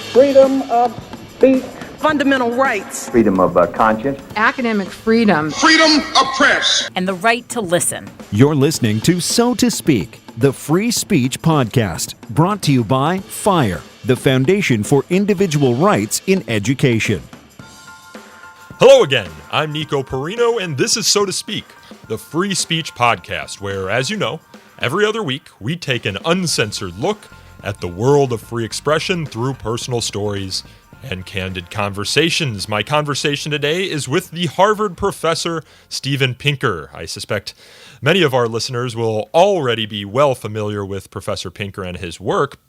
freedom of speech, fundamental rights, freedom of conscience, academic freedom, freedom of press, and the right to listen. You're listening to So to Speak, the Free Speech Podcast, brought to you by FIRE, the Foundation for Individual Rights in Education. Hello again, I'm Nico Perino, and this is So to Speak, the Free Speech Podcast, where, as you know, every other week we take an uncensored look at the world of free expression through personal stories and candid conversations. My conversation today is with the Harvard professor, Steven Pinker. I suspect many of our listeners will already be well familiar with Professor Pinker and his work.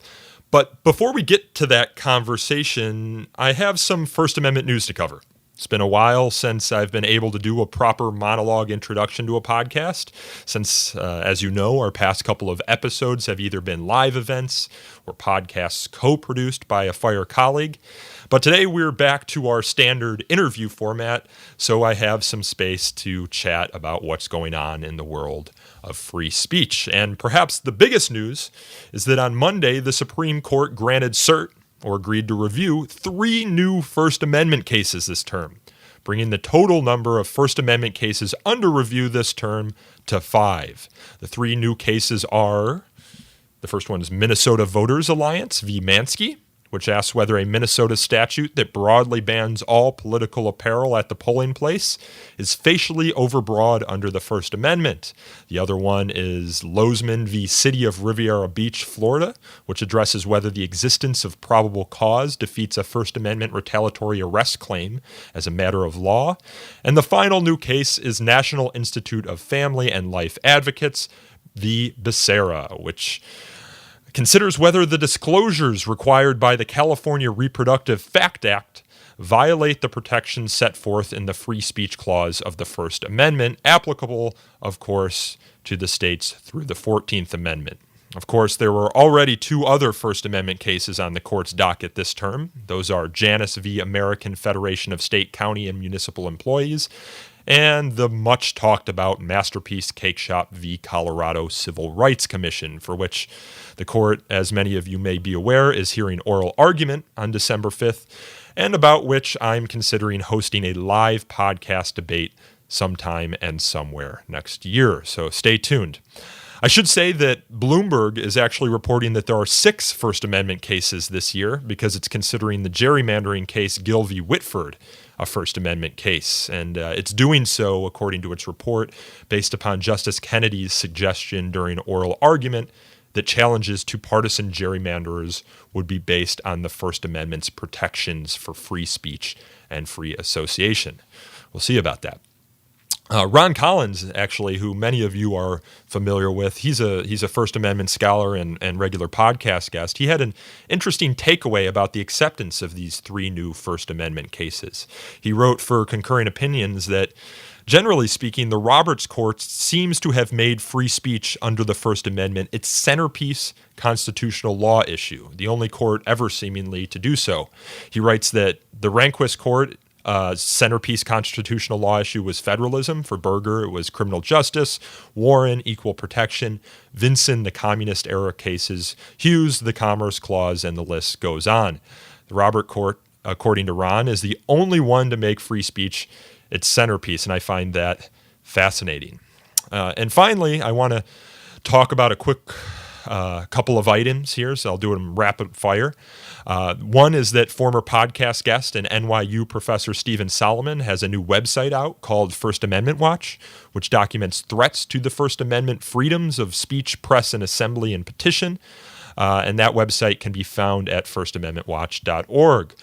But before we get to that conversation, I have some First Amendment news to cover. It's been a while since I've been able to do a proper monologue introduction to a podcast, since, as you know, our past couple of episodes have either been live events or podcasts co-produced by a FIRE colleague. But today we're back to our standard interview format, so I have some space to chat about what's going on in the world of free speech. And perhaps the biggest news is that on Monday, the Supreme Court granted cert, or agreed to review, 3 new First Amendment cases this term, bringing the total number of First Amendment cases under review this term to 5. The 3 new cases are, the first one is Minnesota Voters Alliance v. Manski, which asks whether a Minnesota statute that broadly bans all political apparel at the polling place is facially overbroad under the First Amendment. The other one is Lozman v. City of Riviera Beach, Florida, which addresses whether the existence of probable cause defeats a First Amendment retaliatory arrest claim as a matter of law. And the final new case is National Institute of Family and Life Advocates v. Becerra, which considers whether the disclosures required by the California Reproductive Fact Act violate the protections set forth in the Free Speech Clause of the First Amendment, applicable, of course, to the states through the 14th Amendment. Of course, there were already 2 other First Amendment cases on the court's docket this term. Those are Janus v. American Federation of State, County, and Municipal Employees, and the much-talked-about Masterpiece Cake Shop v. Colorado Civil Rights Commission, for which the court, as many of you may be aware, is hearing oral argument on December 5th, and about which I'm considering hosting a live podcast debate sometime and somewhere next year, so stay tuned. I should say that Bloomberg is actually reporting that there are 6 First Amendment cases this year because it's considering the gerrymandering case Gill v. Whitford a First Amendment case, and it's doing so, according to its report, based upon Justice Kennedy's suggestion during oral argument that challenges to partisan gerrymanderers would be based on the First Amendment's protections for free speech and free association. We'll see about that. Ron Collins, actually, who many of you are familiar with, he's a First Amendment scholar and regular podcast guest. He had an interesting takeaway about the acceptance of these 3 new First Amendment cases. He wrote for Concurring Opinions that, generally speaking, the Roberts Court seems to have made free speech under the First Amendment its centerpiece constitutional law issue, the only court ever seemingly to do so. He writes that the Rehnquist Court centerpiece constitutional law issue was federalism. For Berger, it was criminal justice. Warren, equal protection. Vinson, the communist era cases. Hughes, the Commerce Clause, and the list goes on. The Robert Court, according to Ron, is the only one to make free speech its centerpiece, and I find that fascinating. And finally, I want to talk about a quick couple of items here, so I'll do them rapid fire. One is that former podcast guest and NYU professor Stephen Solomon has a new website out called First Amendment Watch, which documents threats to the First Amendment freedoms of speech, press, and assembly and petition. And that website can be found at firstamendmentwatch.org.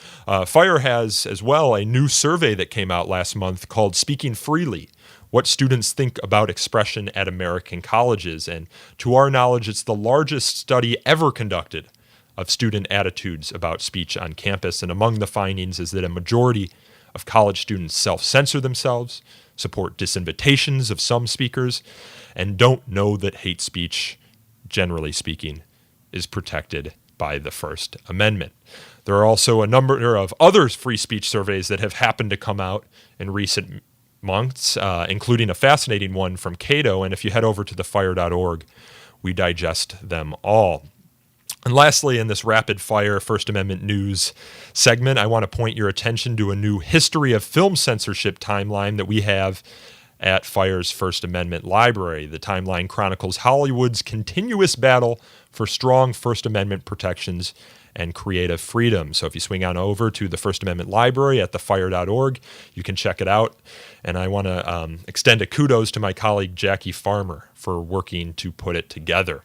FIRE has as well a new survey that came out last month called Speaking Freely: What Students Think About Expression at American Colleges. And to our knowledge, it's the largest study ever conducted of student attitudes about speech on campus. And among the findings is that a majority of college students self-censor themselves, support disinvitations of some speakers, and don't know that hate speech, generally speaking, is protected by the First Amendment. There are also a number of other free speech surveys that have happened to come out in recent months, including a fascinating one from Cato, and if you head over to thefire.org, we digest them all. And lastly, in this rapid fire First Amendment news segment, I want to point your attention to a new history of film censorship timeline that we have at FIRE's First Amendment Library. The timeline chronicles Hollywood's continuous battle for strong First Amendment protections and creative freedom. So if you swing on over to the First Amendment Library at thefire.org, you can check it out. And I want to extend a kudos to my colleague Jackie Farmer for working to put it together.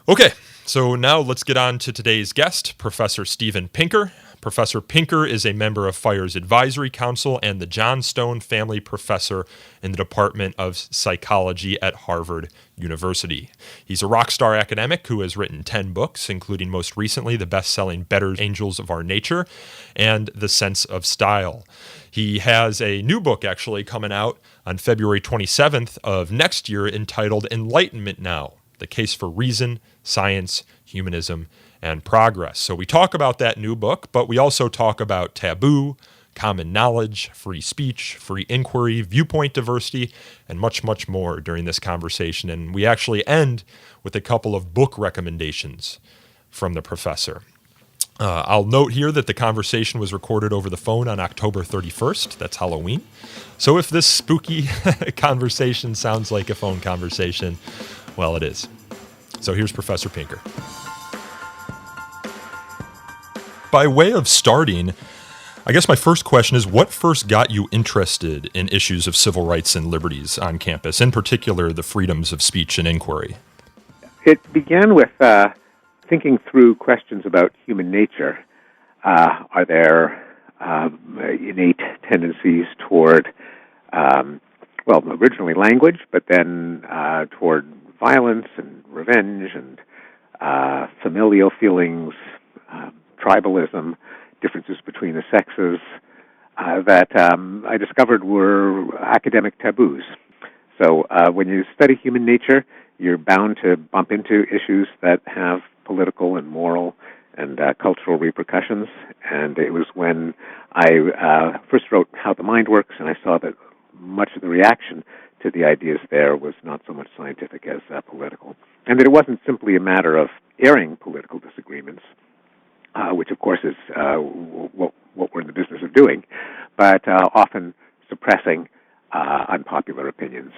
Okay, so now let's get on to today's guest, Professor Steven Pinker. Professor Pinker is a member of FIRE's Advisory Council and the John Stone Family Professor in the Department of Psychology at Harvard University. He's a rock star academic who has written 10 books, including most recently the best-selling Better Angels of Our Nature and The Sense of Style. He has a new book actually coming out on February 27th of next year entitled Enlightenment Now: The Case for Reason, Science, Humanism, and Progress. So we talk about that new book, but we also talk about taboo, common knowledge, free speech, free inquiry, viewpoint diversity, and much, much more during this conversation. And we actually end with a couple of book recommendations from the professor. I'll note here that the conversation was recorded over the phone on October 31st. That's Halloween. So if this spooky conversation sounds like a phone conversation, well, it is. So here's Professor Pinker. By way of starting, I guess my first question is, what first got you interested in issues of civil rights and liberties on campus, in particular the freedoms of speech and inquiry? It began with thinking through questions about human nature. Are there innate tendencies toward, originally language, but then toward violence and revenge and familial feelings, tribalism, differences between the sexes, that I discovered were academic taboos. So when you study human nature, you're bound to bump into issues that have political and moral and cultural repercussions. And it was when I first wrote How the Mind Works, and I saw that much of the reaction to the ideas there was not so much scientific as political. And that it wasn't simply a matter of airing political disagreements, which of course is what we're in the business of doing, but often suppressing unpopular opinions.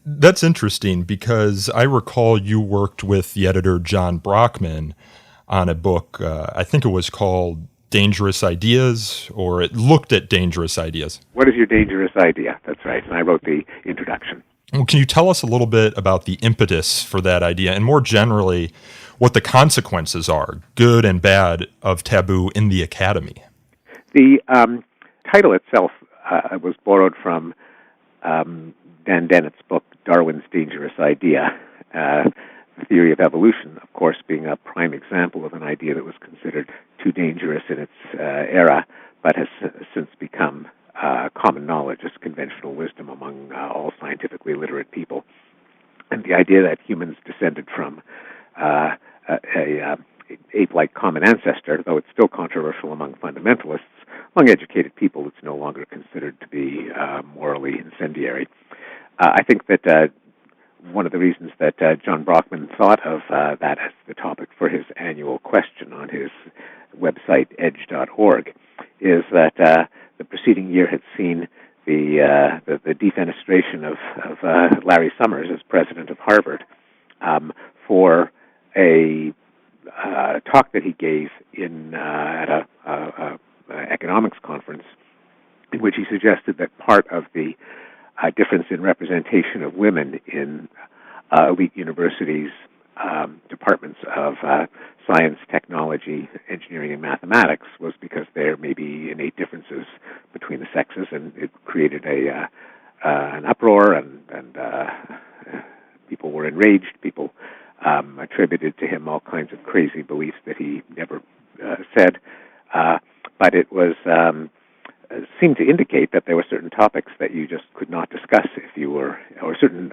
That's interesting because I recall you worked with the editor John Brockman on a book, I think it was called Dangerous Ideas, or it looked at dangerous ideas. What is your dangerous idea? That's right, and I wrote the introduction. Well, can you tell us a little bit about the impetus for that idea, and more generally, what the consequences are, good and bad, of taboo in the academy? The title itself was borrowed from Dan Dennett's book, Darwin's Dangerous Idea. The theory of evolution, of course, being a prime example of an idea that was considered too dangerous in its era, but has since become common knowledge as conventional wisdom among all scientifically literate people. And the idea that humans descended from a ape-like common ancestor, though it's still controversial among fundamentalists, among educated people it's no longer considered to be morally incendiary. I think that one of the reasons that John Brockman thought of that as the topic for his annual question on his website, edge.org, is that the preceding year had seen the defenestration of Larry Summers as president of Harvard for a talk that he gave at a economics conference, in which he suggested that part of the difference in representation of women in elite universities' departments of science, technology, engineering, and mathematics was because there may be innate differences between the sexes, and it created an uproar, and people were enraged. People attributed to him all kinds of crazy beliefs that he never said, but it was seemed to indicate that there were certain topics that you just could not discuss if you were, or certain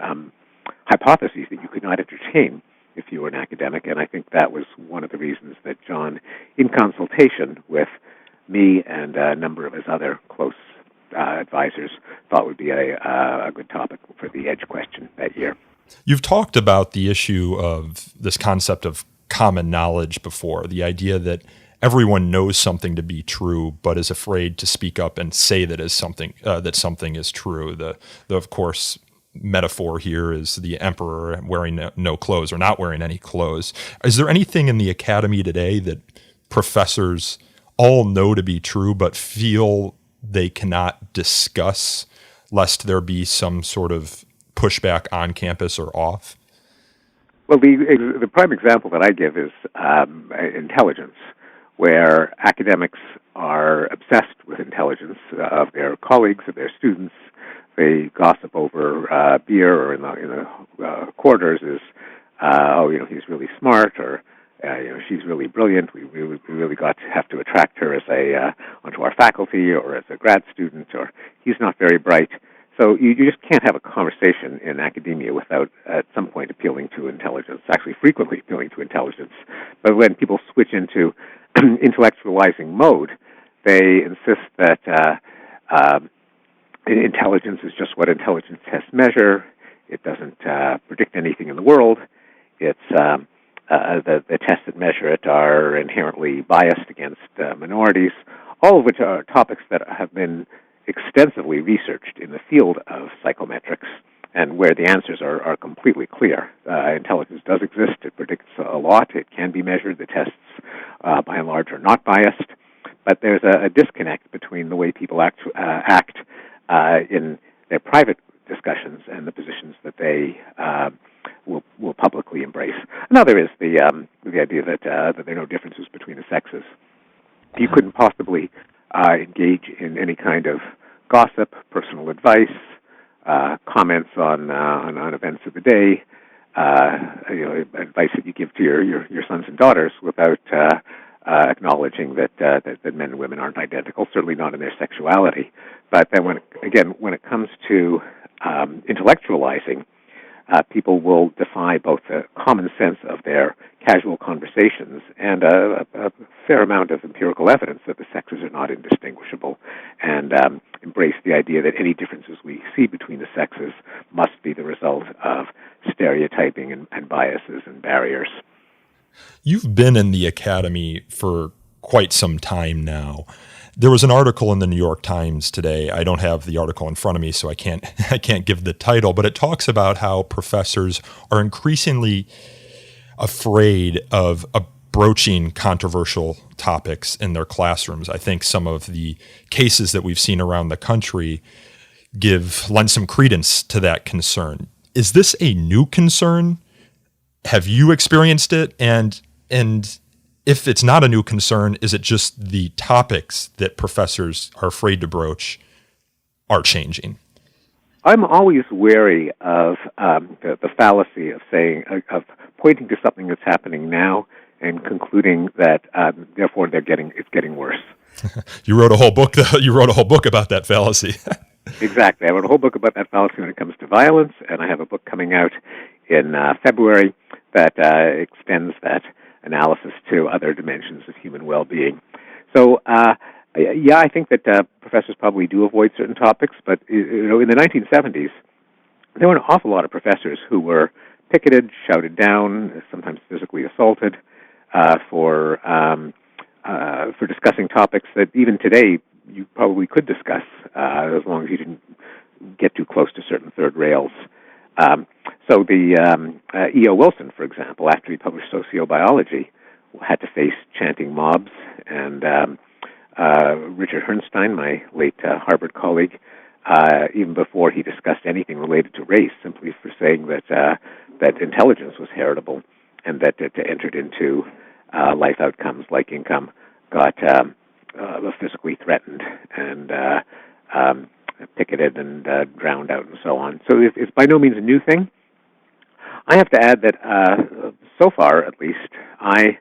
hypotheses that you could not entertain if you were an academic, and I think that was one of the reasons that John, in consultation with me and a number of his other close advisors, thought would be a good topic for the EDGE question that year. You've talked about the issue of this concept of common knowledge before, the idea that everyone knows something to be true, but is afraid to speak up and say that is something that something is true. The of course metaphor here is the emperor wearing no clothes or not wearing any clothes. Is there anything in the academy today that professors all know to be true, but feel they cannot discuss lest there be some sort of pushback on campus or off? Well, the prime example that I give is intelligence, where academics are obsessed with intelligence of their colleagues, of their students. They gossip over beer or in the quarters is, he's really smart, or she's really brilliant. We really have to attract her as onto our faculty or as a grad student, or he's not very bright. So you just can't have a conversation in academia without at some point appealing to intelligence, actually frequently appealing to intelligence. But when people switch into intellectualizing mode, they insist that intelligence is just what intelligence tests measure. It doesn't predict anything in the world. It's the tests that measure it are inherently biased against minorities, all of which are topics that have been extensively researched in the field of psychometrics, and where the answers are completely clear. Intelligence does exist. It predicts a lot. It can be measured. The tests, by and large, are not biased. But there's a disconnect between the way people act in their private discussions and the positions that they will publicly embrace. Another is the idea that there are no differences between the sexes. You couldn't possibly engage in any kind of gossip, personal advice, comments on events of the day, advice that you give to your sons and daughters without acknowledging that men and women aren't identical, certainly not in their sexuality. But then when it comes to intellectualizing, people will defy both the common sense of their casual conversations and a fair amount of empirical evidence that the sexes are not indistinguishable, and embrace the idea that any differences we see between the sexes must be the result of stereotyping and biases and barriers. You've been in the academy for quite some time now. There was an article in the New York Times today. I don't have the article in front of me, so I can't give the title, but it talks about how professors are increasingly afraid of broaching controversial topics in their classrooms. I think some of the cases that we've seen around the country lend some credence to that concern. Is this a new concern? Have you experienced it? And if it's not a new concern, is it just the topics that professors are afraid to broach are changing? I'm always wary of the fallacy of of pointing to something that's happening now and concluding that therefore it's getting worse. You wrote a whole book. You wrote a whole book about that fallacy. Exactly. I wrote a whole book about that fallacy when it comes to violence, and I have a book coming out in February that extends that analysis to other dimensions of human well-being. So, I think that professors probably do avoid certain topics, but in the 1970s, there were an awful lot of professors who were picketed, shouted down, sometimes physically assaulted for discussing topics that even today you probably could discuss as long as you didn't get too close to certain third rails. So the E.O. Wilson, for example, after he published Sociobiology, had to face chanting mobs, and Richard Herrnstein, my late Harvard colleague, even before he discussed anything related to race, simply for saying that intelligence was heritable and that it entered into life outcomes like income, got physically threatened and picketed and drowned out and so on. So it's by no means a new thing. I have to add that so far, at least, I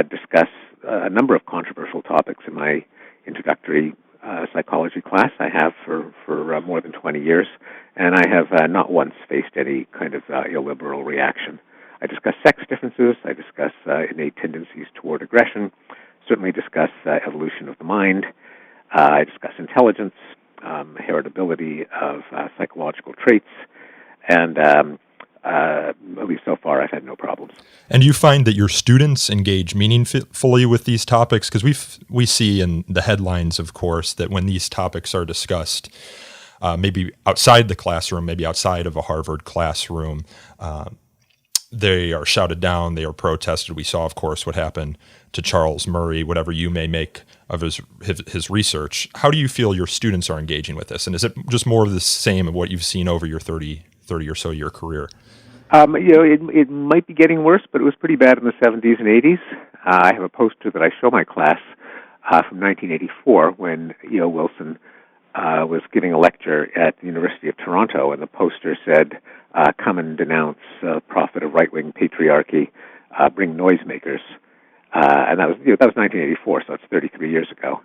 discuss a number of controversial topics in my introductory psychology class. I have for more than 20 years, and I have not once faced any kind of illiberal reaction. I discuss sex differences. I discuss innate tendencies toward aggression. Certainly discuss evolution of the mind. I discuss intelligence, heritability of psychological traits, and at least so far, I've had no problems. And do you find that your students engage meaningfully with these topics? Because we see in the headlines, of course, that when these topics are discussed, maybe outside the classroom, maybe outside of a Harvard classroom, they are shouted down, they are protested. We saw, of course, what happened to Charles Murray, whatever you may make of his research. How do you feel your students are engaging with this? And is it just more of the same of what you've seen over your 30 or so year career? It might be getting worse, but it was pretty bad in the 70s and 80s. I have a poster that I show my class from 1984 when E.O. Wilson was giving a lecture at the University of Toronto, and the poster said, "Come and denounce prophet of right-wing patriarchy, bring noisemakers." And that was 1984, so it's 33 years ago.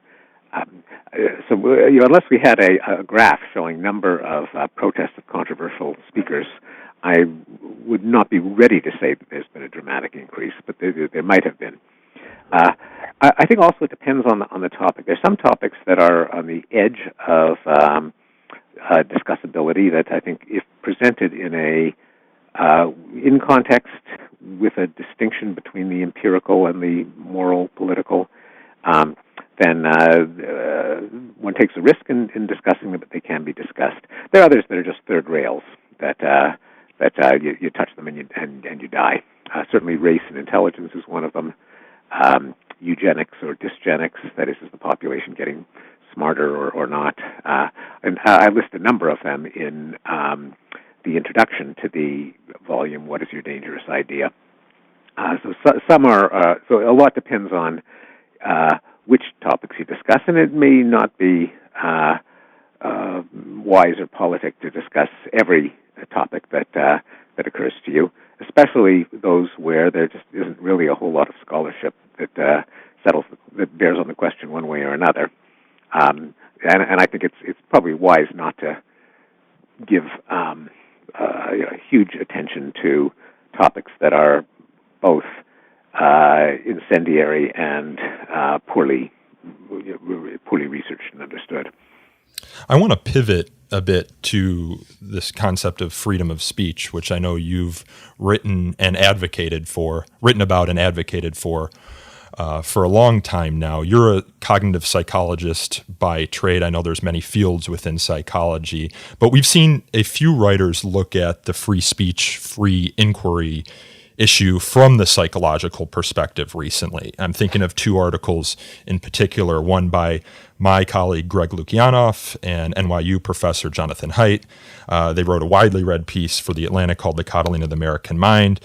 Unless we had a graph showing number of protests of controversial speakers, I would not be ready to say that there's been a dramatic increase, but there might have been. I think also it depends on the topic. There's some topics that are on the edge of discussability that I think, if presented in context with a distinction between the empirical and the moral, political, then one takes a risk in discussing them, but they can be discussed. There are others that are just third rails that you touch them and you die. Certainly, race and intelligence is one of them. Eugenics or dysgenics, that is the population getting smarter or not. And I list a number of them in the introduction to the volume, What is Your Dangerous Idea? Some are, so a lot depends on which topics you discuss, and it may not be wise or politic to discuss every topic that occurs to you, especially those where there just isn't really a whole lot of scholarship that bears on the question one way or another. And I think it's probably wise not to give huge attention to topics that are both incendiary and poorly researched and understood. I want to pivot a bit to this concept of freedom of speech, which I know you've written about and advocated for a long time now. You're a cognitive psychologist by trade. I know there's many fields within psychology, but we've seen a few writers look at the free speech, free inquiry issue from the psychological perspective recently. I'm thinking of two articles in particular, one by my colleague Greg Lukianoff and NYU professor Jonathan Haidt. They wrote a widely read piece for The Atlantic called The Coddling of the American Mind,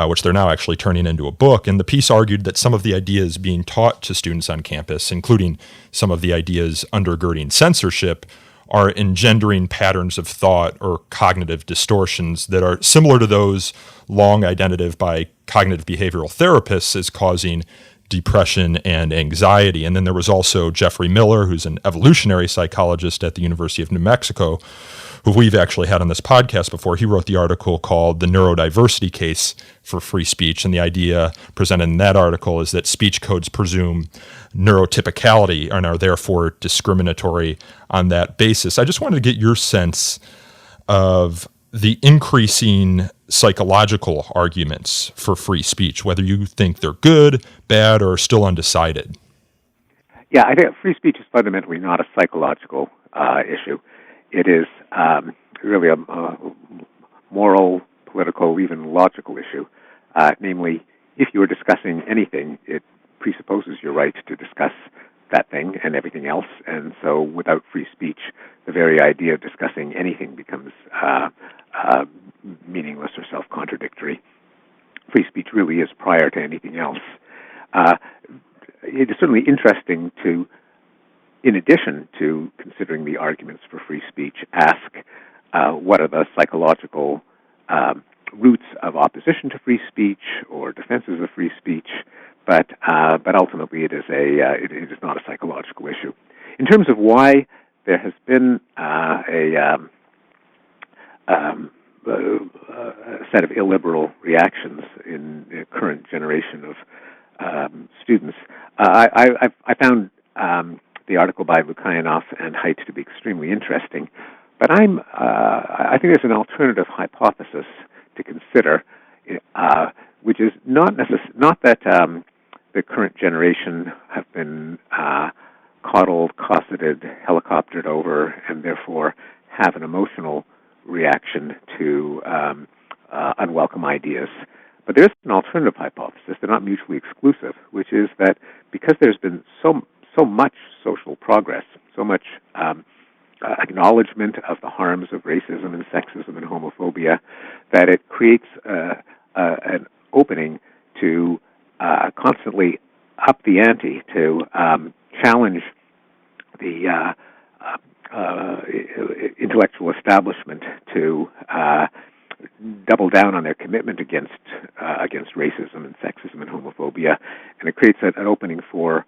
which they're now actually turning into a book. And the piece argued that some of the ideas being taught to students on campus, including some of the ideas undergirding censorship, are engendering patterns of thought or cognitive distortions that are similar to those long identified by cognitive behavioral therapists as causing depression and anxiety. And then there was also Jeffrey Miller, who's an evolutionary psychologist at the University of New Mexico, who we've actually had on this podcast before. He wrote the article called The Neurodiversity Case for Free Speech, and the idea presented in that article is that speech codes presume neurotypicality and are therefore discriminatory on that basis. I just wanted to get your sense of the increasing psychological arguments for free speech, whether you think they're good, bad, or still undecided. Yeah, I think free speech is fundamentally not a psychological issue. It is really a moral, political, even logical issue. Namely, if you are discussing anything, it presupposes your right to discuss that thing and everything else. And so without free speech, the very idea of discussing anything becomes meaningless or self-contradictory. Free speech really is prior to anything else. It is certainly interesting to, in addition to considering the arguments for free speech, ask what are the psychological roots of opposition to free speech or defenses of free speech, but ultimately it is not a psychological issue. In terms of why there has been a set of illiberal reactions in the current generation of students, I found the article by Lukianoff and Haidt to be extremely interesting, but I think there's an alternative hypothesis to consider, which is not that the current generation have been coddled, cosseted, helicoptered over, and therefore have an emotional reaction to unwelcome ideas. But there's an alternative hypothesis. They're not mutually exclusive, which is that because there's been so much social progress, so much acknowledgement of the harms of racism and sexism and homophobia, that it creates an opening to constantly up the ante, to challenge the intellectual establishment, to double down on their commitment against racism and sexism and homophobia, and it creates an opening for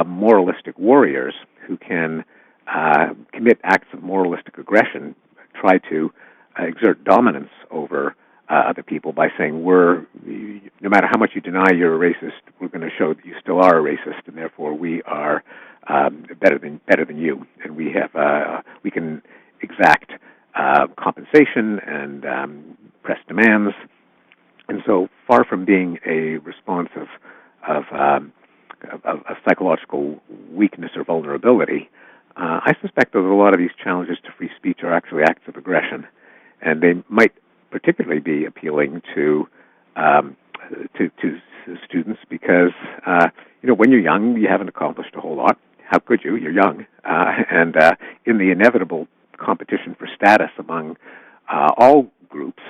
moralistic warriors who can commit acts of moralistic aggression, try to exert dominance over other people by saying, no matter how much you deny you're a racist, we're going to show that you still are a racist, and therefore we are better than you, and we can exact compensation and press demands. And so, far from being a response of psychological weakness or vulnerability, I suspect that a lot of these challenges to free speech are actually acts of aggression, and they might particularly be appealing to students because when you're young, you haven't accomplished a whole lot. How could you? You're young, and in the inevitable competition for status among all groups,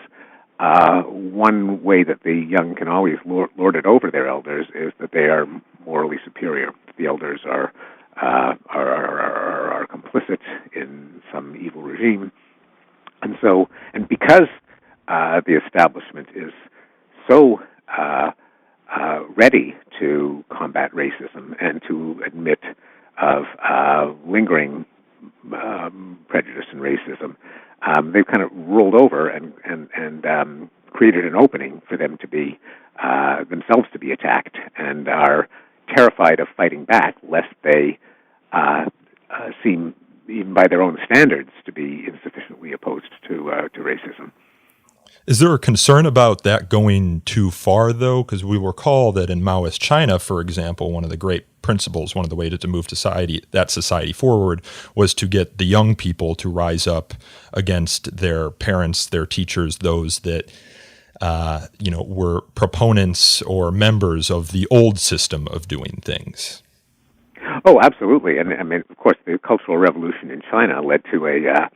one way that the young can always lord it over their elders is that they are morally superior. The elders are complicit in some evil regime, and because the establishment is so ready to combat racism and to admit of lingering prejudice and racism, they've kind of rolled over and created an opening for them to be themselves to be attacked, and are terrified of fighting back lest they seem, even by their own standards, to be insufficiently opposed to racism. Is there a concern about that going too far, though? Because we recall that in Maoist China, for example, one of the great principles, one of the ways to move that society forward was to get the young people to rise up against their parents, their teachers, those that were proponents or members of the old system of doing things. Oh, absolutely. And I mean, of course, the Cultural Revolution in China led to a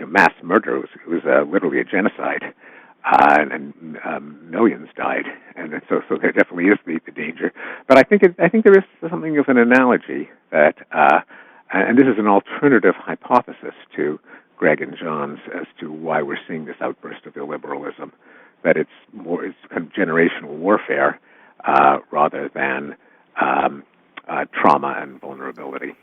mass murder. It was literally a genocide, and millions died. And so there definitely is the danger. But I think there is something of an analogy that, and this is an alternative hypothesis to Greg and John's as to why we're seeing this outburst of illiberalism, that it's kind of generational warfare rather than trauma and vulnerability.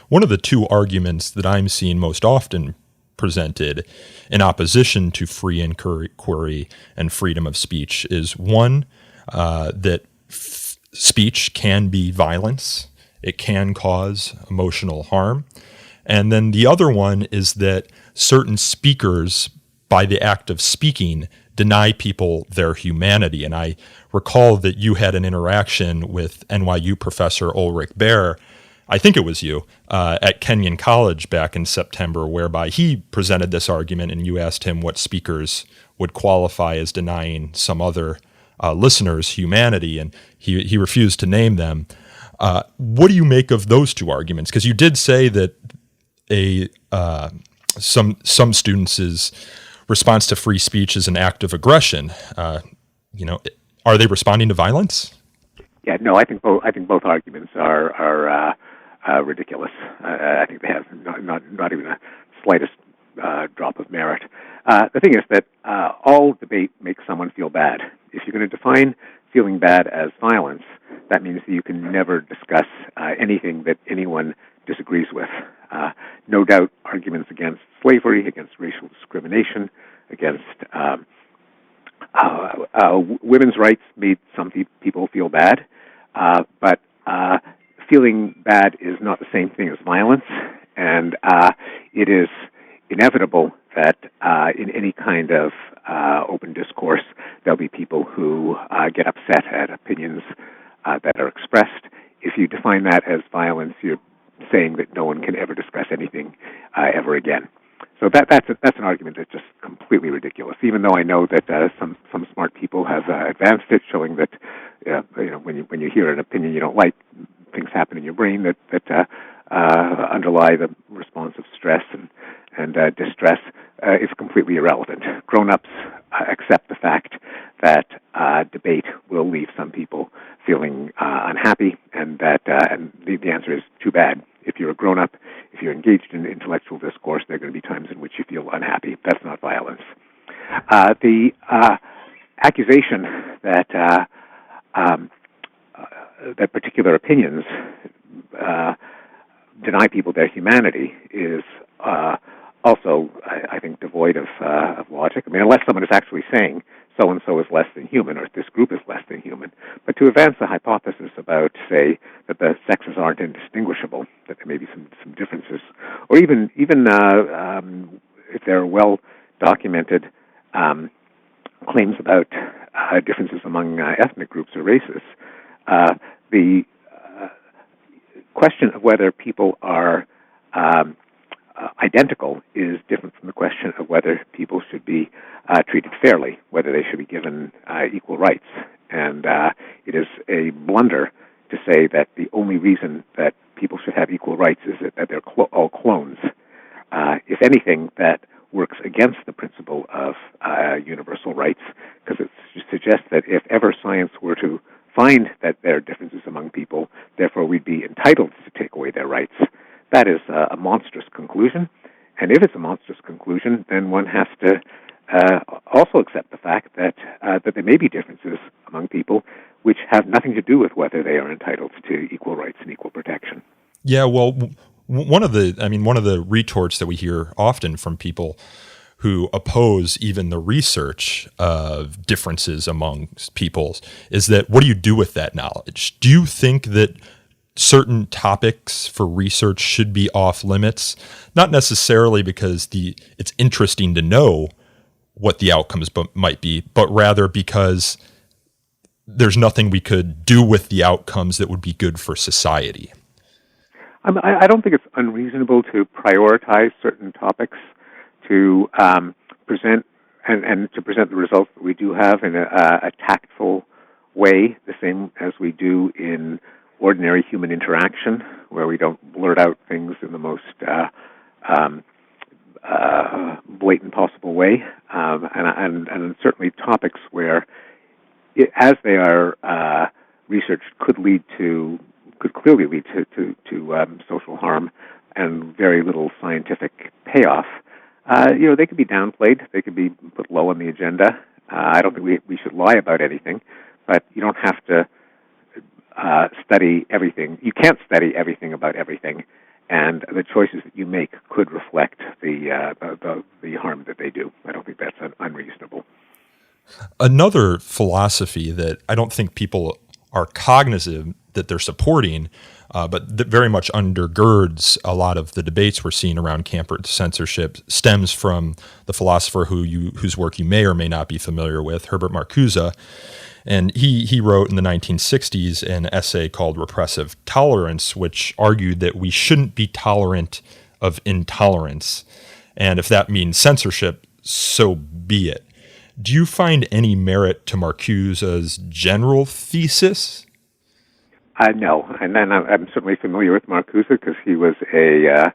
One of the two arguments that I'm seeing most often presented in opposition to free inquiry and freedom of speech is one, that speech can be violence. It can cause emotional harm. And then the other one is that certain speakers, by the act of speaking, deny people their humanity. And I recall that you had an interaction with NYU professor Ulrich Baer, I think it was you, at Kenyon College back in September, whereby he presented this argument and you asked him what speakers would qualify as denying some other listeners' humanity, and he refused to name them. What do you make of those two arguments? Because you did say that some students' response to free speech is an act of aggression. Are they responding to violence? Yeah, no, I think both arguments are ridiculous. I think they have not even a slightest drop of merit. The thing is that all debate makes someone feel bad. If you're going to define feeling bad as violence, that means that you can never discuss anything that anyone disagrees with. No doubt arguments against slavery, against racial discrimination, against women's rights made some people feel bad, but feeling bad is not the same thing as violence, and it is inevitable that in any kind of open discourse. There'll be people who get upset at opinions that are expressed. If you define that as violence, you're saying that no one can ever discuss anything ever again. So that's an argument that's just completely ridiculous. Even though I know that some smart people have advanced it, showing that when you hear an opinion you don't like, things happen in your brain that underlie the response of stress and distress. Is completely irrelevant. Grown-ups accept the fact that debate will leave some people feeling unhappy, and that the answer is too bad. If you're a grown-up, if you're engaged in intellectual discourse, there are going to be times in which you feel unhappy. That's not violence. The accusation that that particular opinions deny people their humanity is also, I think, devoid of logic. I mean, unless someone is actually saying so-and-so is less than human, or this group is less than human. But to advance a hypothesis about, say, that the sexes aren't indistinguishable, that there may be some differences, or even if there are well-documented claims about differences among ethnic groups or races, the question of whether people are identical is different from the question of whether people should be treated fairly, whether they should be given equal rights. And it is a blunder to say that the only reason that people should have equal rights is that they're all clones. If anything, that works against the principle of universal rights, because it suggests that if ever science were to find that there are differences among people, therefore we'd be entitled to take away their rights. That is a monstrous conclusion, and if it's a monstrous conclusion, then one has to also accept the fact that there may be differences among people which have nothing to do with whether they are entitled to equal rights and equal protection. Yeah, well, one of the retorts that we hear often from people who oppose even the research of differences among peoples is that, what do you do with that knowledge? Do you think that certain topics for research should be off limits? Not necessarily because it's interesting to know what the outcomes might be, but rather because there's nothing we could do with the outcomes that would be good for society. I don't think it's unreasonable to prioritize certain topics to present and to present the results that we do have in a tactful way, the same as we do in ordinary human interaction, where we don't blurt out things in the most blatant possible way, and certainly topics where, as they are researched, could clearly lead to social harm and very little scientific payoff. They could be downplayed. They could be put low on the agenda. I don't think we should lie about anything, but you don't have to study everything. You can't study everything about everything, and the choices that you make could reflect the harm that they do. I don't think that's unreasonable. Another philosophy that I don't think people are cognizant that they're supporting, but that very much undergirds a lot of the debates we're seeing around counter-censorship, stems from the philosopher whose work you may or may not be familiar with, Herbert Marcuse. And he wrote in the 1960s an essay called Repressive Tolerance, which argued that we shouldn't be tolerant of intolerance. And if that means censorship, so be it. Do you find any merit to Marcuse's general thesis? No, and then I'm certainly familiar with Marcuse because he was a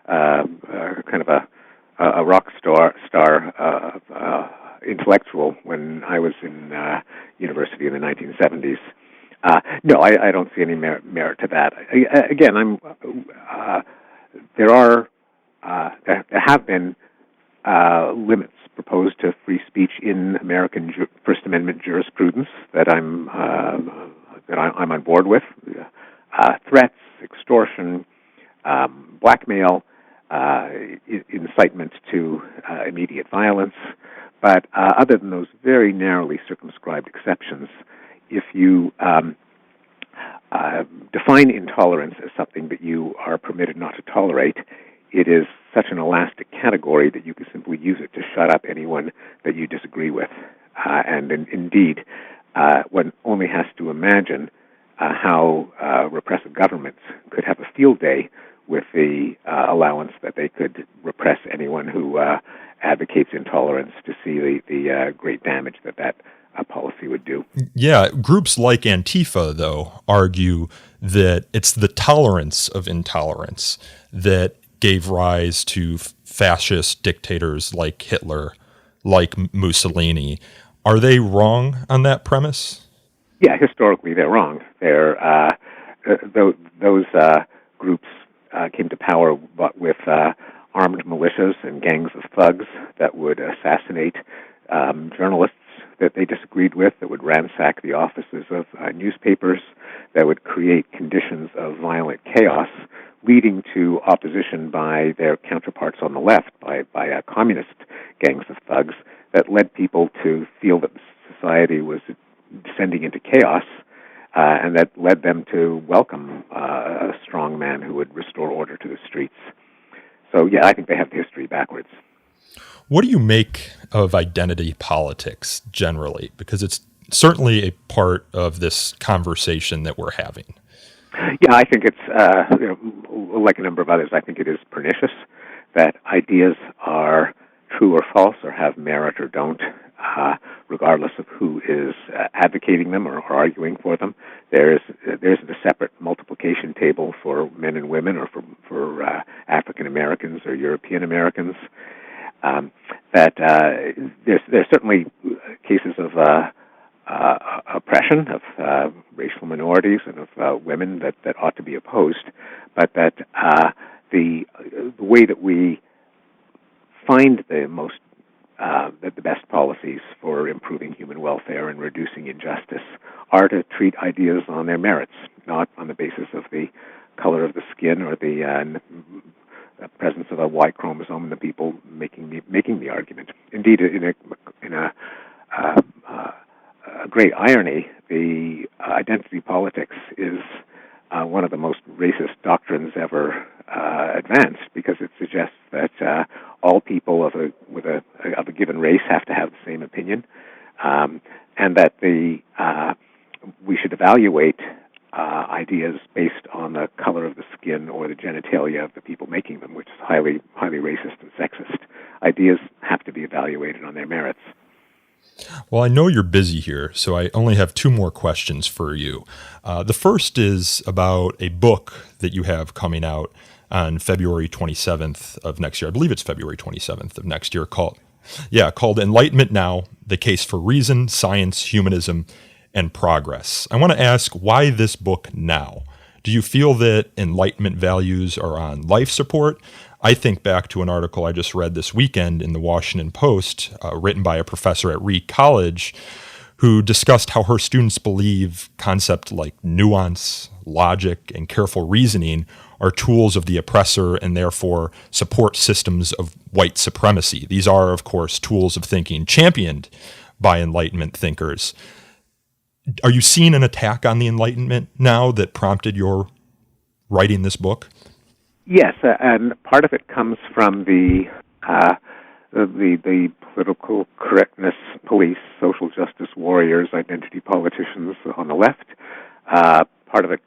kind of a rock star intellectual when I was in university in the 1970s. No, I don't see any merit to that. Again, there have been limits proposed to free speech in American First Amendment jurisprudence that I'm on board with. Threats, extortion, blackmail, incitement to immediate violence. But other than those very narrowly circumscribed exceptions, if you define intolerance as something that you are permitted not to tolerate, it is such an elastic category that you can simply use it to shut up anyone that you disagree with. Indeed, one only has to imagine how repressive governments could have a field day with the allowance that they could repress anyone who advocates intolerance, to see the great damage that policy would do. Yeah, groups like Antifa, though, argue that it's the tolerance of intolerance that gave rise to fascist dictators like Hitler, like Mussolini. Are they wrong on that premise? Yeah, historically they're wrong. Those groups came to power with armed militias and gangs of thugs that would assassinate journalists that they disagreed with, that would ransack the offices of newspapers, that would create conditions of violent chaos, leading to opposition by their counterparts on the left, by communist gangs of thugs, that led people to feel that society was descending into chaos, and that led them to welcome a strong man who would restore order to the streets. So, yeah, I think they have the history backwards. What do you make of identity politics generally? Because it's certainly a part of this conversation that we're having. Yeah, I think it's, like a number of others, I think it is pernicious that ideas are true or false, or have merit or don't, regardless of who is advocating them or arguing for them. There isn't a separate multiplication table for men and women, or for African Americans or European Americans. There's certainly cases of oppression of racial minorities and of women that ought to be opposed, but that the way that we find the best policies for improving human welfare and reducing injustice are to treat ideas on their merits, not on the basis of the color of the skin or the presence of a Y chromosome in the people making the argument. Indeed, in a great irony, the identity politics is one of the most racist doctrines ever advanced, because it suggests that all people of a given race have to have the same opinion, and that we should evaluate ideas based on the color of the skin or the genitalia of the people making them, which is highly racist and sexist. Ideas have to be evaluated on their merits. Well, I know you're busy here, so I only have two more questions for you. The first is about a book that you have coming out on February 27th of next year. I believe it's February 27th of next year, called Enlightenment Now, The Case for Reason, Science, Humanism, and Progress. I want to ask, why this book now? Do you feel that Enlightenment values are on life support? I think back to an article I just read this weekend in the Washington Post, written by a professor at Reed College, who discussed how her students believe concepts like nuance, logic, and careful reasoning are tools of the oppressor and therefore support systems of white supremacy. These are, of course, tools of thinking championed by Enlightenment thinkers. Are you seeing an attack on the Enlightenment now that prompted your writing this book? Yes, and part of it comes from the political correctness police, social justice warriors, identity politicians on the left. Part of it,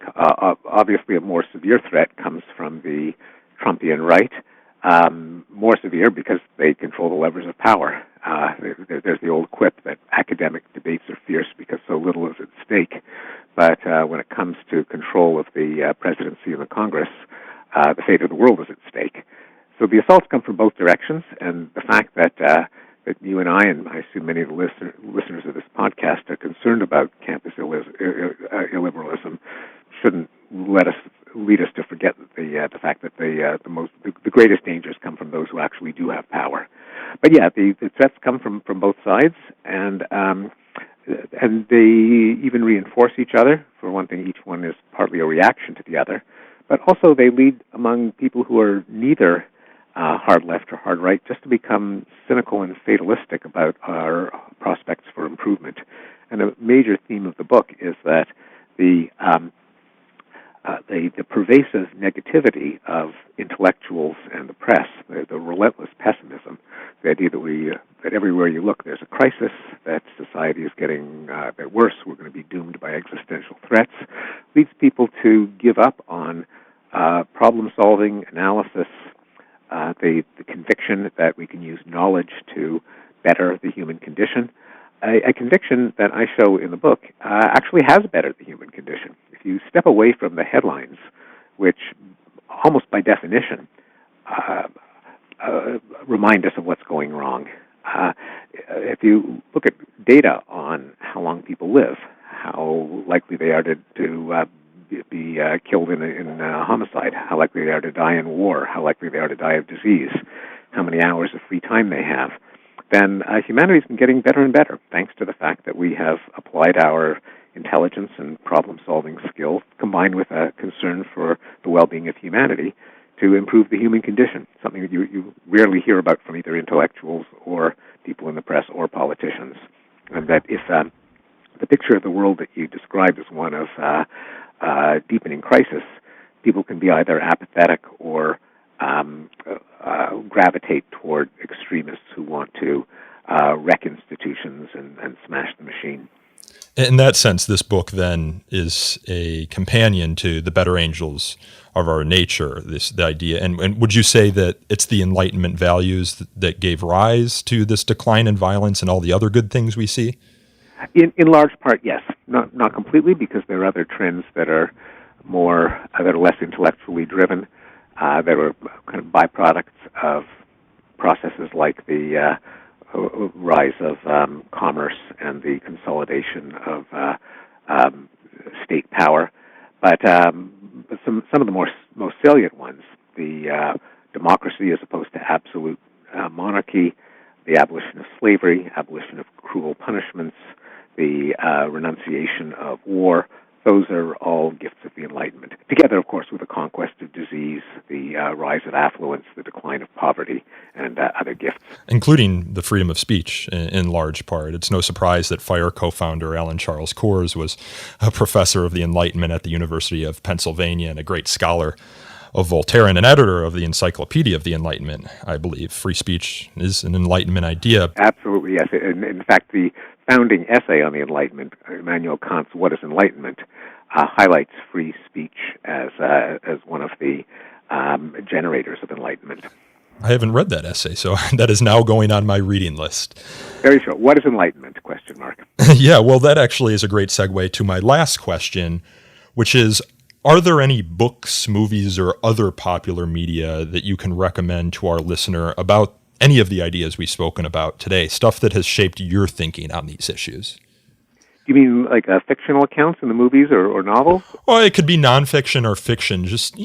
obviously a more severe threat, comes from the Trumpian right. More severe because they control the levers of power. There's the old quip that academic debates are fierce because so little is at stake. But when it comes to control of the presidency and the Congress, the fate of the world is at stake. So the assaults come from both directions, and the fact that you and I assume many of the listeners of this podcast, are concerned about campus illiberalism shouldn't lead us to forget the fact that the greatest dangers come from those who actually do have power. But yeah, the threats come from both sides, and they even reinforce each other. For one thing, each one is partly a reaction to the other, but also they lead among people who are neither hard left or hard right just to become cynical and fatalistic about our prospects for improvement. And a major theme of the book is that the the pervasive negativity of intellectuals and the press, the relentless pessimism, the idea that everywhere you look there's a crisis, that society is getting worse, we're going to be doomed by existential threats, leads people to give up on problem-solving, analysis, the conviction that we can use knowledge to better the human condition. A conviction that I show in the book actually has bettered the human condition. If you step away from the headlines, which almost by definition remind us of what's going wrong, if you look at data on how long people live, how likely they are to be killed in a homicide, how likely they are to die in war, how likely they are to die of disease, how many hours of free time they have, then humanity's been getting better and better, thanks to the fact that we have applied our intelligence and problem-solving skills, combined with a concern for the well-being of humanity, to improve the human condition, something that you rarely hear about from either intellectuals or people in the press or politicians. And that if the picture of the world that you described is one of deepening crisis, people can be either apathetic or gravitate toward extremists who want to wreck institutions and smash the machine. In that sense, this book then is a companion to the better angels of our nature, the idea. And would you say that it's the Enlightenment values that gave rise to this decline in violence and all the other good things we see? In large part, yes. Not completely, because there are other trends that are that are less intellectually driven, that are kind of byproducts of processes like the rise of commerce and the consolidation of state power. But some of the most salient ones, the democracy as opposed to absolute monarchy, the abolition of slavery, abolition of cruel punishments, the renunciation of war, those are all gifts of the Enlightenment. Together, of course, with the conquest of disease, the rise of affluence, the decline of poverty, and other gifts. Including the freedom of speech in large part. It's no surprise that FIRE co-founder Alan Charles Kors was a professor of the Enlightenment at the University of Pennsylvania and a great scholar of Voltaire and an editor of the Encyclopedia of the Enlightenment, I believe. Free speech is an Enlightenment idea. Absolutely, yes. In fact, the founding essay on the Enlightenment, Immanuel Kant's What is Enlightenment, highlights free speech as one of the generators of enlightenment. I haven't read that essay, so that is now going on my reading list. Very short. What is enlightenment? ? Yeah, well, that actually is a great segue to my last question, which is, are there any books, movies, or other popular media that you can recommend to our listener about any of the ideas we've spoken about today, stuff that has shaped your thinking on these issues? You mean like fictional accounts in the movies or novels? Well, it could be nonfiction or fiction, just,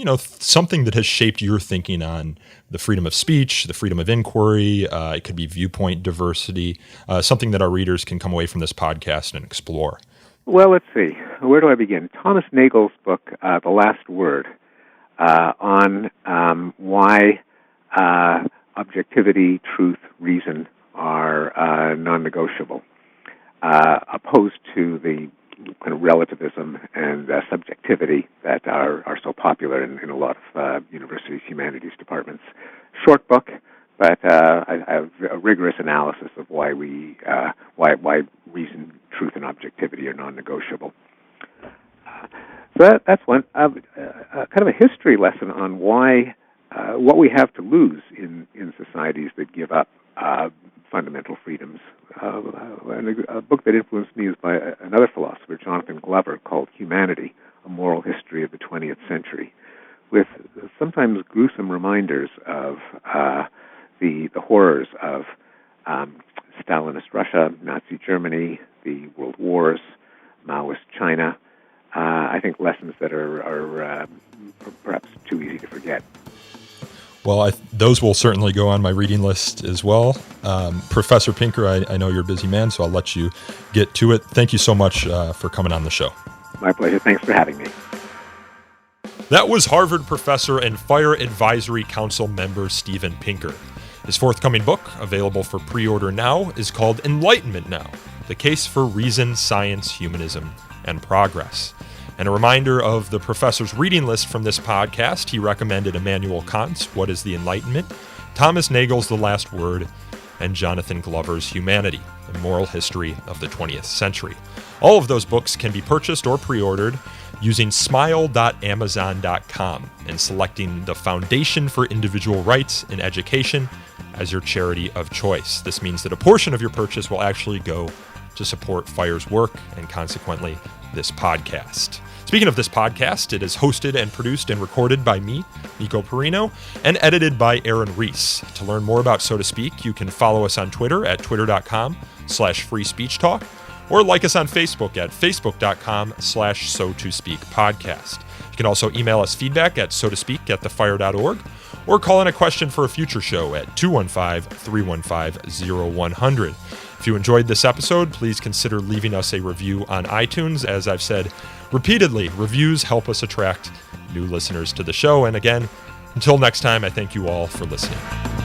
something that has shaped your thinking on the freedom of speech, the freedom of inquiry. It could be viewpoint diversity, something that our readers can come away from this podcast and explore. Well, let's see. Where do I begin? Thomas Nagel's book, The Last Word, on why objectivity, truth, reason are non-negotiable, opposed to the kind of relativism and subjectivity that are so popular in a lot of universities' humanities departments. Short book, but I have a rigorous analysis of why why reason, truth, and objectivity are non-negotiable. So that's one. Kind of a history lesson on why what we have to lose in societies that give up fundamental freedoms. A book that influenced me is by another philosopher, Jonathan Glover, called Humanity, A Moral History of the 20th Century, with sometimes gruesome reminders of the horrors of Stalinist Russia, Nazi Germany, the World Wars, Maoist China. I think lessons that are perhaps too easy to forget. Well, those will certainly go on my reading list as well. Professor Pinker, I know you're a busy man, so I'll let you get to it. Thank you so much for coming on the show. My pleasure. Thanks for having me. That was Harvard professor and FIRE Advisory Council member Steven Pinker. His forthcoming book, available for pre-order now, is called Enlightenment Now, The Case for Reason, Science, Humanism, and Progress. And a reminder of the professor's reading list from this podcast. He recommended Immanuel Kant's What is the Enlightenment?, Thomas Nagel's The Last Word, and Jonathan Glover's Humanity, a Moral History of the 20th Century. All of those books can be purchased or pre-ordered using smile.amazon.com and selecting the Foundation for Individual Rights in Education as your charity of choice. This means that a portion of your purchase will actually go to support FIRE's work and consequently this podcast. Speaking of this podcast, it is hosted and produced and recorded by me, Nico Perino, and edited by Aaron Reese. To learn more about So to Speak, you can follow us on Twitter at twitter.com/freespeechtalk or like us on Facebook at facebook.com/so-to-speak-podcast. You can also email us feedback at so-to-speak@thefire.org or call in a question for a future show at 215-315-0100. If you enjoyed this episode, please consider leaving us a review on iTunes. As I've said repeatedly, reviews help us attract new listeners to the show. And again, until next time, I thank you all for listening.